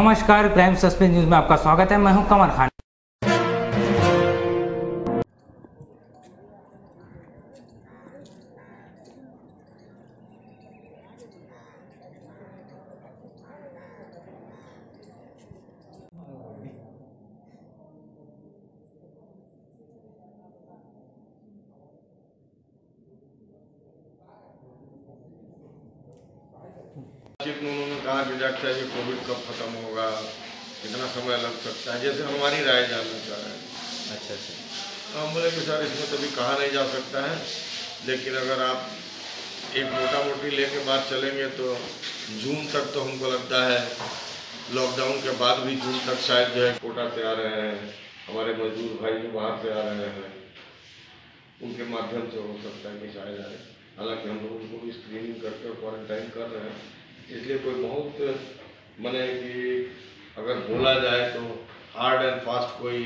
नमस्कार, crime suspense news में आपका स्वागत है। मैं हूं कमर खान। में उन्होंने कहा कि डॉक्टर साहब ये कोविड कब खत्म होगा, कितना समय लग सकता है, जैसे हमारी राय जानना चाह रहे हैं। अच्छा। तो हम बोले कि सर इसमें कभी कहा नहीं जा सकता है, लेकिन अगर आप एक मोटा मोटी लेके बात चलेंगे तो जून तक तो हमको लगता है, लॉकडाउन के बाद भी जून तक शायद जो है कोटा से आ रहे हैं, हमारे मजदूर भाई जो बाहर से आ रहे हैं उनके माध्यम से हो सकता है कि शायद आए। हालांकि हम लोग उनको भी स्क्रीनिंग करके क्वारंटाइन कर रहे हैं, इसलिए कोई बहुत मने कि अगर बोला जाए तो हार्ड एंड फास्ट कोई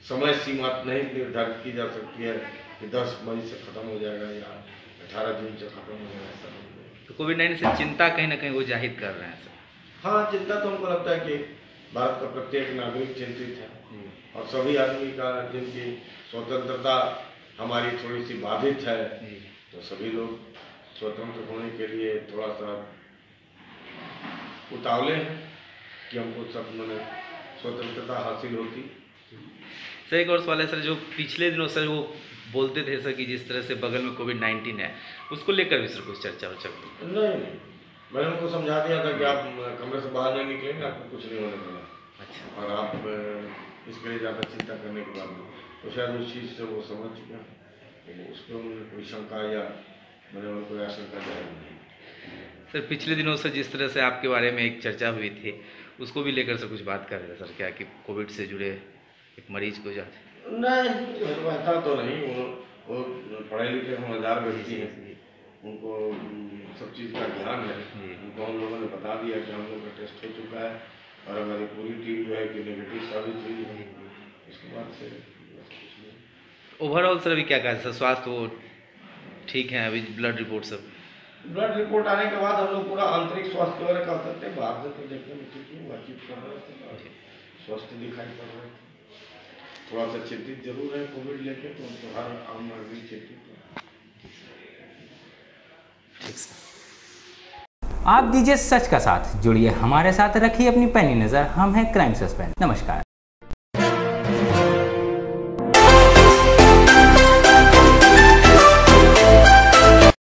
समय सीमा नहीं निर्धारित की जा सकती है कि 10 मई से ख़त्म हो जाएगा या 18 जून से ख़त्म हो जाएगा। ऐसा नहीं। तो कोविड-19 से चिंता कहीं ना कहीं वो जाहिर कर रहे हैं सर। हाँ, चिंता तो हमको लगता है कि भारत का प्रत्येक नागरिक चिंतित है और सभी आदमी का जिनकी स्वतंत्रता हमारी थोड़ी सी बाधित है, तो सभी लोग स्वतंत्र होने के लिए थोड़ा सा उतावले हैं कि हमको सब मैंने स्वतंत्रता हासिल होती। सर एक और सवाल है सर, जो पिछले दिनों सर वो बोलते थे सर कि जिस तरह से बगल में कोविड-19 है, उसको लेकर भी सर कुछ चर्चा हो सकती? नहीं, मैंने उनको समझा दिया था कि आप कमरे से बाहर नहीं निकलेंगे, आपको कुछ नहीं होने वाला। अच्छा। और आप इसके लिए ज़्यादा चिंता करने के बाद तो शायद उस चीज़ से वो समझ चुके हैं, तो उस पर उन्होंने कोई शंका या मैंने उनको कोई आशंका जाहिर नहीं। सर पिछले दिनों से जिस तरह से आपके बारे में एक चर्चा हुई थी, उसको भी लेकर सर कुछ बात कर रहे थे सर, क्या कि कोविड से जुड़े एक मरीज को जाते? नहीं, ऐसा तो नहीं। वो पढ़े लिखे समझदार व्यक्ति हैं, उनको सब चीज़ का ध्यान है। उनको हम लोगों ने बता दिया कि हम लोग का टेस्ट हो चुका है और हमारी पूरी टीम जो है कि नेगेटिव साबित हुई है। उसके बाद से ओवरऑल सर अभी क्या कहा सर, स्वास्थ्य वो ठीक है? अभी ब्लड रिपोर्ट सब, ब्लड रिपोर्ट आने के बाद हम लोग पूरा आंतरिक स्वास्थ्य वगैरह कर सकते हैं। बाहर से तो देखने में ठीक है, बातचीत कर रहे थे, स्वस्थ दिखाई पड़ रहे थे। थोड़ा सा चिंतित जरूर है कोविड लेके, तो उनको हर आम नागरिक चिंतित है। ठीक सर। आप दीजिए सच का साथ, जुड़िए हमारे साथ, रखिए अपनी पैनी नजर। हम हैं क्राइम सस्पेंस। नमस्कार।